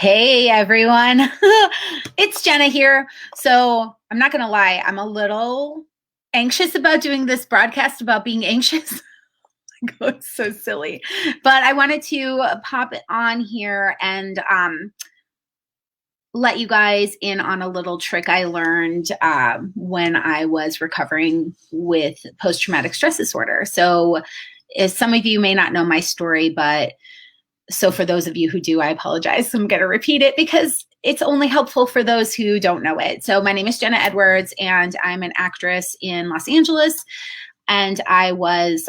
Hey everyone, it's Jenna here. So I'm not going to lie, I'm a little anxious about doing this broadcast about being anxious. It's so silly, but I wanted to pop it on here and let you guys in on a little trick I learned when I was recovering with post-traumatic stress disorder. So as some of you may not know my story, but so for those of you who do, I apologize. I'm going to repeat it because it's only helpful for those who don't know it. So my name is Jenna Edwards, and I'm an actress in Los Angeles. And I was,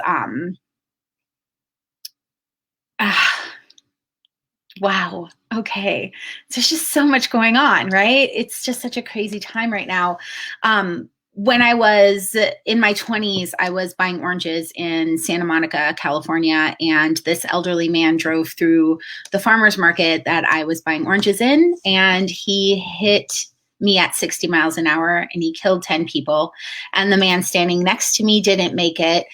wow, okay. So there's just so much going on, right? It's just such a crazy time right now. When I was in my 20s, I was buying oranges in Santa Monica, California, and this elderly man drove through the farmer's market that I was buying oranges in, and he hit me at 60 miles an hour and he killed 10 people. And the man standing next to me didn't make it.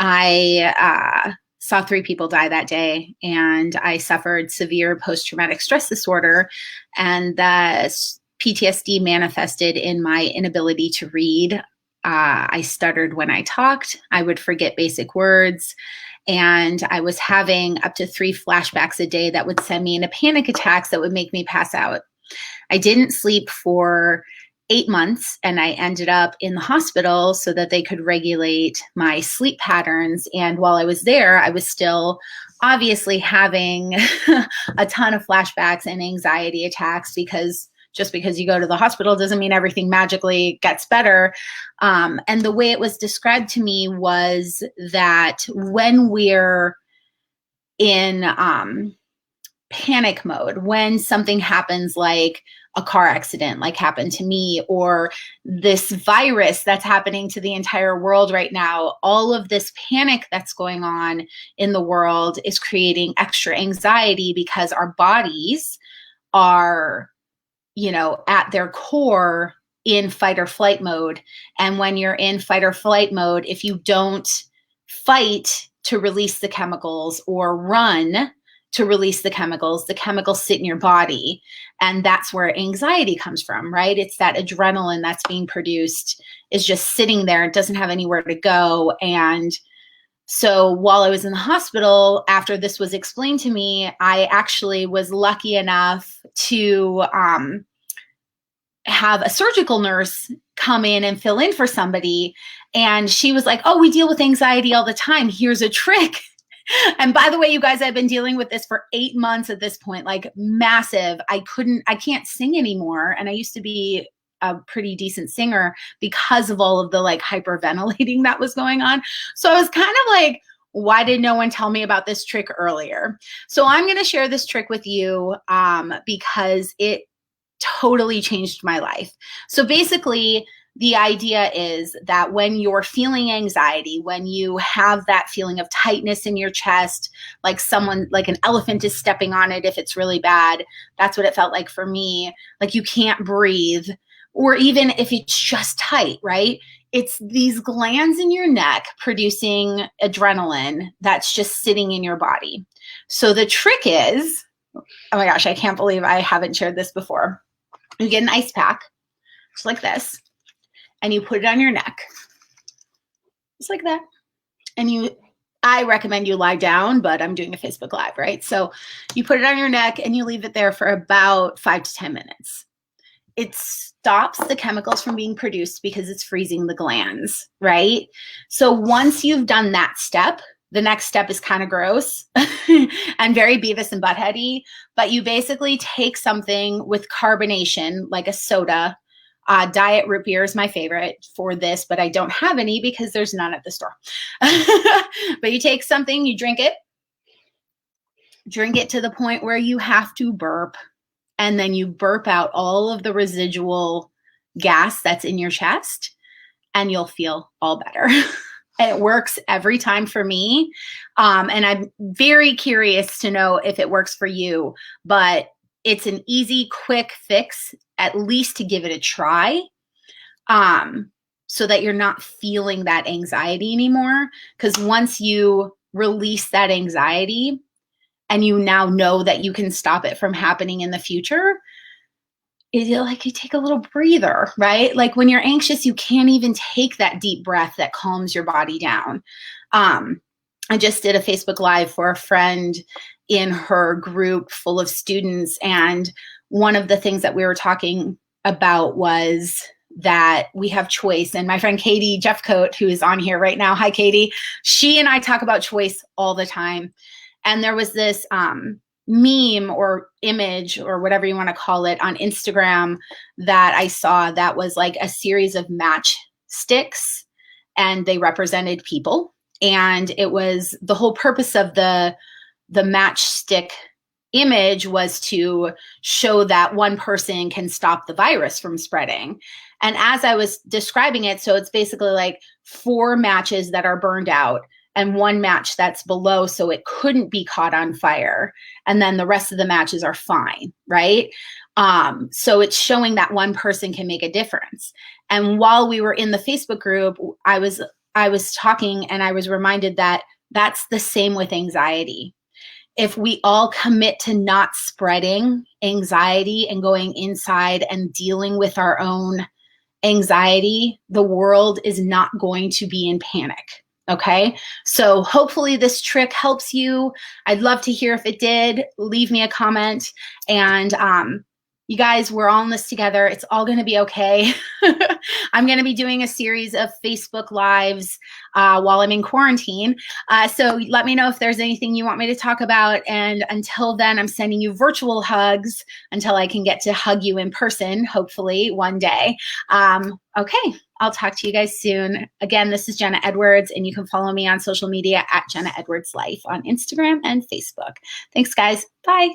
I saw 3 people die that day, and I suffered severe post-traumatic stress disorder, and the PTSD manifested in my inability to read. I stuttered when I talked. I would forget basic words. And I was having up to 3 flashbacks a day that would send me into panic attacks that would make me pass out. I didn't sleep for 8 months, and I ended up in the hospital so that they could regulate my sleep patterns. And while I was there, I was still obviously having a ton of flashbacks and anxiety attacks, because just because you go to the hospital doesn't mean everything magically gets better. And the way it was described to me was that when we're in panic mode, when something happens like a car accident, like happened to me, or this virus that's happening to the entire world right now, all of this panic that's going on in the world is creating extra anxiety because our bodies are, at their core in fight or flight mode. And when you're in fight or flight mode, if you don't fight to release the chemicals or run to release the chemicals sit in your body. And that's where anxiety comes from, right? It's that adrenaline that's being produced is just sitting there. It doesn't have anywhere to go. And so while I was in the hospital, after this was explained to me, I actually was lucky enough to have a surgical nurse come in and fill in for somebody. And she was like, "Oh, we deal with anxiety all the time. Here's a trick." And by the way, you guys, I've been dealing with this for 8 months at this point, like massive. I can't sing anymore. And I used to be a pretty decent singer because of all of the like hyperventilating that was going on. So I was kind of like, why did no one tell me about this trick earlier? So I'm going to share this trick with you because it totally changed my life. So basically, the idea is that when you're feeling anxiety, when you have that feeling of tightness in your chest, like an elephant is stepping on it if it's really bad, that's what it felt like for me. Like you can't breathe, or even if it's just tight, right? It's these glands in your neck producing adrenaline that's just sitting in your body. So the trick is, oh my gosh, I can't believe I haven't shared this before. You get an ice pack, just like this, and you put it on your neck, just like that. And I recommend you lie down, but I'm doing a Facebook Live, right? So you put it on your neck and you leave it there for about 5 to 10 minutes. It stops the chemicals from being produced because it's freezing the glands, right? So once you've done that step, the next step is kind of gross and very Beavis and Buttheady, but you basically take something with carbonation, like a soda. Diet root beer is my favorite for this, but I don't have any because there's none at the store. But you take something, you drink it to the point where you have to burp, and then you burp out all of the residual gas that's in your chest, and you'll feel all better. And it works every time for me. And I'm very curious to know if it works for you, but it's an easy, quick fix, at least to give it a try, so that you're not feeling that anxiety anymore. Because once you release that anxiety, and you now know that you can stop it from happening in the future, it's like you take a little breather, right? Like when you're anxious, you can't even take that deep breath that calms your body down. I just did a Facebook Live for a friend in her group full of students. And one of the things that we were talking about was that we have choice. And my friend Katie Jeffcoat, who is on here right now, hi, Katie, she and I talk about choice all the time. And there was this meme or image or whatever you want to call it on Instagram that I saw that was like a series of matchsticks, and they represented people. And it was the whole purpose of the matchstick image was to show that one person can stop the virus from spreading. And as I was describing it, so it's basically like 4 matches that are burned out and 1 match that's below, so it couldn't be caught on fire. And then the rest of the matches are fine, right? So it's showing that one person can make a difference. And while we were in the Facebook group, I was talking and I was reminded that that's the same with anxiety. If we all commit to not spreading anxiety and going inside and dealing with our own anxiety, the world is not going to be in panic. Okay, so hopefully this trick helps you. I'd love to hear if it did. Leave me a comment. And you guys, we're all in this together. It's all going to be okay. I'm going to be doing a series of Facebook Lives while I'm in quarantine. So let me know if there's anything you want me to talk about. And until then, I'm sending you virtual hugs until I can get to hug you in person, hopefully one day. Okay, I'll talk to you guys soon. Again, this is Jenna Edwards, and you can follow me on social media at Jenna Edwards Life on Instagram and Facebook. Thanks, guys. Bye.